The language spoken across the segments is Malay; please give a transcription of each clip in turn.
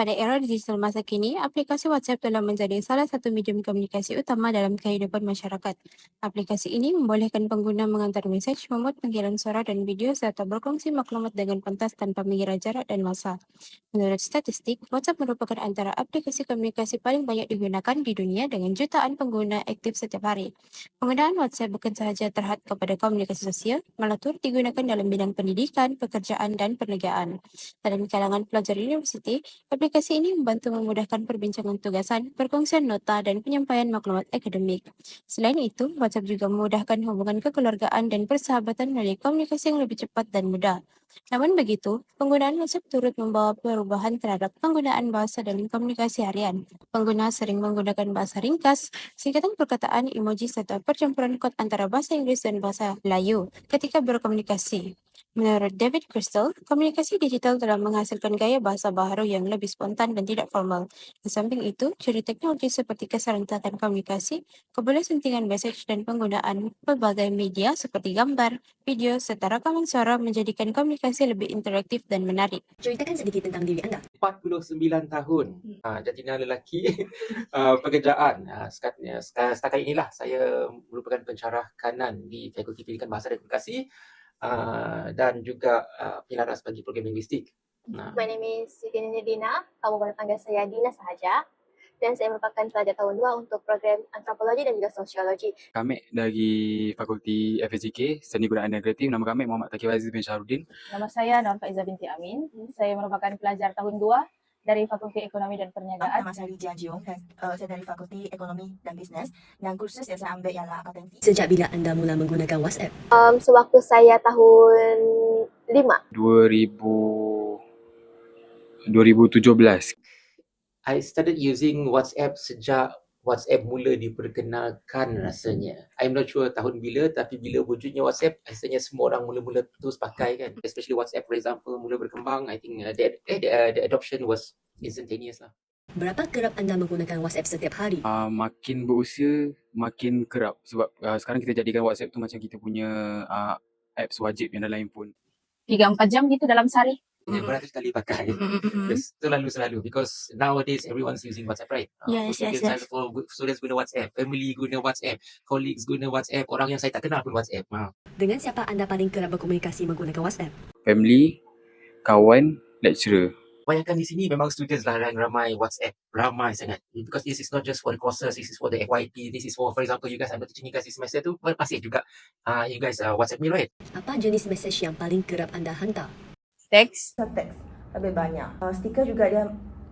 Pada era digital masa kini, aplikasi WhatsApp telah menjadi salah satu medium komunikasi utama dalam kehidupan masyarakat. Aplikasi ini membolehkan pengguna menghantar mesej, membuat panggilan suara dan video, serta berkongsi maklumat dengan pantas tanpa mengira jarak dan masa. Menurut statistik, WhatsApp merupakan antara aplikasi komunikasi paling banyak digunakan di dunia dengan jutaan pengguna aktif setiap hari. Penggunaan WhatsApp bukan sahaja terhad kepada komunikasi sosial, malah turut digunakan dalam bidang pendidikan, pekerjaan, dan perniagaan. Dalam kalangan pelajar universiti, aplikasi ini membantu memudahkan perbincangan tugasan, perkongsian nota, dan penyampaian maklumat akademik. Selain itu, WhatsApp juga memudahkan hubungan kekeluargaan dan persahabatan melalui komunikasi yang lebih cepat dan mudah. Namun begitu, penggunaan WhatsApp turut membawa perubahan terhadap penggunaan bahasa dalam komunikasi harian. Pengguna sering menggunakan bahasa ringkas, singkatan perkataan, emoji, serta percampuran kod antara bahasa Inggris dan bahasa Melayu ketika berkomunikasi. Menurut David Crystal, komunikasi digital telah menghasilkan gaya bahasa baharu yang lebih spontan dan tidak formal. Di samping itu, ciri teknologi seperti keserentakan komunikasi, keberlanjutan message, dan penggunaan berbagai media seperti gambar, video, serta rakaman suara menjadikan komunikasi lebih interaktif dan menarik. Ceritakan sedikit tentang diri anda. 49 tahun, jantina lelaki, pekerjaan. Setakat inilah saya merupakan pensyarah kanan di Fakulti Pendidikan Bahasa dan Komunikasi dan juga penyelaras bagi program linguistik. My name is Siti Nidina. Kamu boleh panggil saya Dina sahaja. Dan saya merupakan pelajar tahun 2 untuk program antropologi dan juga sosiologi. Kami dari Fakulti FSJK, Seni Budaya dan Kreatif. Nama kami Muhammad Taqi Aziz bin Syahrudin. Nama saya Nur Faiza binti Amin. Saya merupakan pelajar tahun 2 dari Fakulti Ekonomi dan Perniagaan. Nama saya Rijia Jiung. Saya dari Fakulti Ekonomi dan Bisnes. Dan kursus yang saya ambil ialah akuntansi. Sejak bila anda mula menggunakan WhatsApp? Sewaktu saya tahun 5. 2017. I started using WhatsApp sejak WhatsApp mula diperkenalkan rasanya. I'm not sure tahun bila, tapi bila wujudnya WhatsApp, rasanya semua orang mula-mula terus pakai kan. Especially WhatsApp for example, mula berkembang, I think the adoption was instantaneous lah. Berapa kerap anda menggunakan WhatsApp setiap hari? Makin berusia, makin kerap. Sebab sekarang kita jadikan WhatsApp tu macam kita punya apps wajib yang dalam handphone. 3-4 jam gitu dalam sehari. Beratus kali pakai. Selalu because nowadays everyone's using WhatsApp, right? Yes. For students guna WhatsApp, family guna WhatsApp, colleagues guna WhatsApp, orang yang saya tak kenal pun WhatsApp. Dengan siapa anda paling kerap berkomunikasi menggunakan WhatsApp? Family, kawan, lecturer. Bayangkan di sini memang students lah yang ramai WhatsApp. Ramai sangat. Because this is not just for the courses, this is for the FYP, this is for example, you guys are teaching you guys this semester tu, masih juga you guys WhatsApp me, right? Apa jenis mesej yang paling kerap anda hantar? Teks. Teks lebih banyak. Stiker juga dia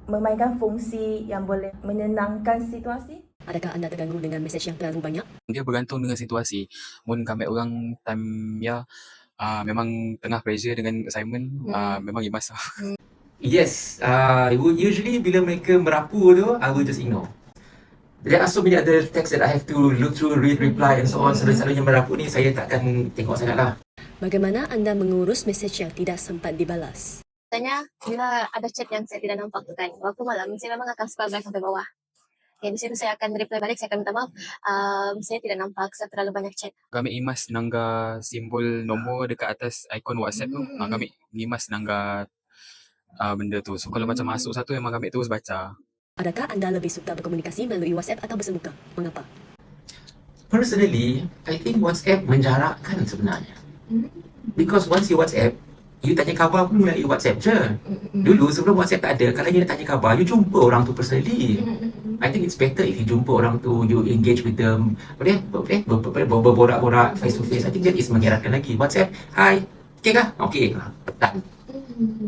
memainkan fungsi yang boleh menenangkan situasi. Adakah anda terganggu dengan mesej yang terlalu banyak? Dia bergantung dengan situasi. Mun kami orang time memang tengah pressure dengan assignment, memang imas. Yes, usually bila mereka merapu tu, I will just ignore. There are so many other texts that I have to look through, read, reply and so on. Selalunya merapu ni saya takkan tengok sangat lah. Bagaimana anda mengurus mesej yang tidak sempat dibalas? Biasanya bila ada chat yang saya tidak nampak tu kan, waktu malam saya memang akan scroll back sampai bawah. Okay, di situ saya akan reply balik, saya akan minta maaf. Saya tidak nampak terlalu banyak chat. Kami imas nangga simbol nombor dekat atas ikon WhatsApp tu. Kami imas nangga benda tu. So kalau macam masuk satu memang kami terus baca. Adakah anda lebih suka berkomunikasi melalui WhatsApp atau bersemuka? Mengapa? Personally, I think WhatsApp menjarakkan sebenarnya. Because once you WhatsApp, you tanya khabar pun melalui WhatsApp je. Dulu sebelum WhatsApp tak ada, kalau you nak tanya khabar, you jumpa orang tu personally. I think it's better if you jumpa orang tu, you engage with them, berborak-borak face to face. I think that is mengeratkan lagi. WhatsApp, hi, okay kah? Okay, done.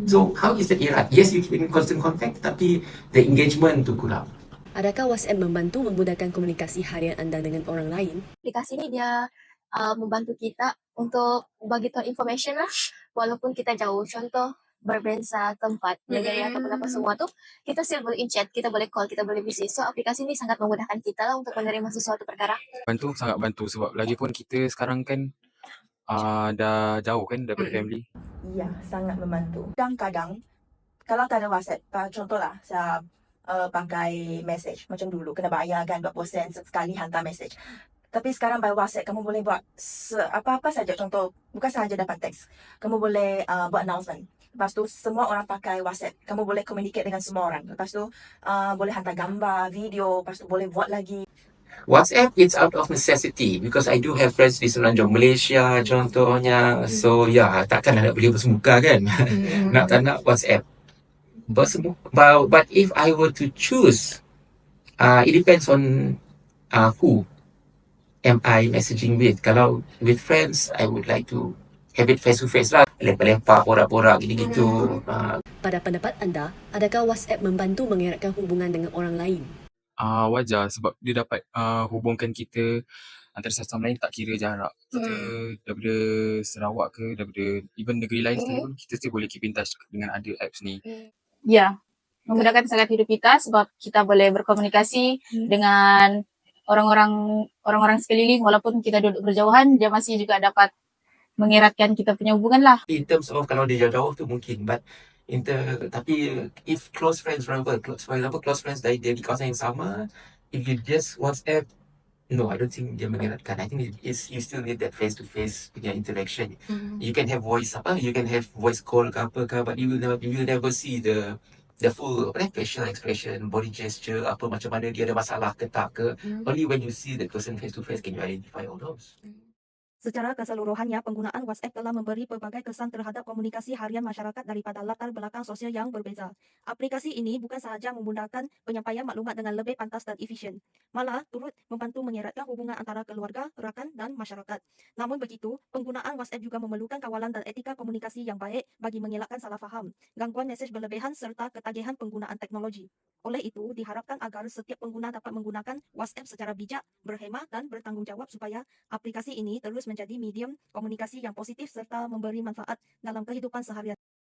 So how is that erat? Yes, you keep in constant contact, tapi the engagement tu kurang. Adakah WhatsApp membantu memudahkan komunikasi harian anda dengan orang lain? Aplikasi ni dia membantu kita untuk bagi tahu information lah, walaupun kita jauh. Contoh, berbeza tempat, negara ataupun apa semua tu, kita still boleh chat, kita boleh call, kita boleh visit. So aplikasi ni sangat memudahkan kita lah untuk menerima sesuatu perkara. Sangat bantu sebab lagipun kita sekarang kan dah jauh kan daripada family. Ya, sangat membantu. Kadang-kadang kalau tak ada WhatsApp, contohlah saya pakai message macam dulu, kena bayar kan 20 sen sekali hantar message. Tapi sekarang by WhatsApp kamu boleh buat apa-apa saja. Contoh, bukan sahaja dapat teks, kamu boleh buat announcement. Lepas tu semua orang pakai WhatsApp. Kamu boleh communicate dengan semua orang. Lepas tu boleh hantar gambar, video, lepas tu boleh buat lagi. WhatsApp it's out of necessity because I do have friends di semenanjung Malaysia contohnya. So ya, takkan nak beli bersemuka kan. Nak tak nak WhatsApp. But if I were to choose, it depends on who am I messaging with. Kalau with friends, I would like to have it face to face lah. Lempar-lempar, borak-borak gitu-gitu. Pada pendapat anda, adakah WhatsApp membantu mengeratkan hubungan dengan orang lain? Wajar sebab dia dapat hubungkan kita antara satu sama lain tak kira jarak. Kita daripada Sarawak ke, daripada even negeri lain sekalipun, kita still boleh keep in touch dengan ada apps ni. Ya, memudahkan sangat hidup kita sebab kita boleh berkomunikasi dengan orang-orang sekeliling walaupun kita duduk berjauhan, dia masih juga dapat mengeratkan kita punya hubungan lah. In terms of kalau dia jauh-jauh tu mungkin, but tapi if close friends, for example close friends dari di kawasan yang sama, if you just WhatsApp, no, I don't think dia mengeratkan. I think you still need that face to face punya interaction. You can have voice call ke apa ke, but you will never see the full facial expression, body gesture, apa macam mana dia ada masalah ke tak ke. Only when you see the person face to face can you identify all those. Secara keseluruhannya, penggunaan WhatsApp telah memberi pelbagai kesan terhadap komunikasi harian masyarakat daripada latar belakang sosial yang berbeza. Aplikasi ini bukan sahaja memudahkan penyampaian maklumat dengan lebih pantas dan efisien, malah turut membantu mengeratkan hubungan antara keluarga, rakan dan masyarakat. Namun begitu, penggunaan WhatsApp juga memerlukan kawalan dan etika komunikasi yang baik bagi mengelakkan salah faham, gangguan mesej berlebihan serta ketagihan penggunaan teknologi. Oleh itu, diharapkan agar setiap pengguna dapat menggunakan WhatsApp secara bijak, berhemah dan bertanggungjawab supaya aplikasi ini terus menjadi medium komunikasi yang positif serta memberi manfaat dalam kehidupan seharian.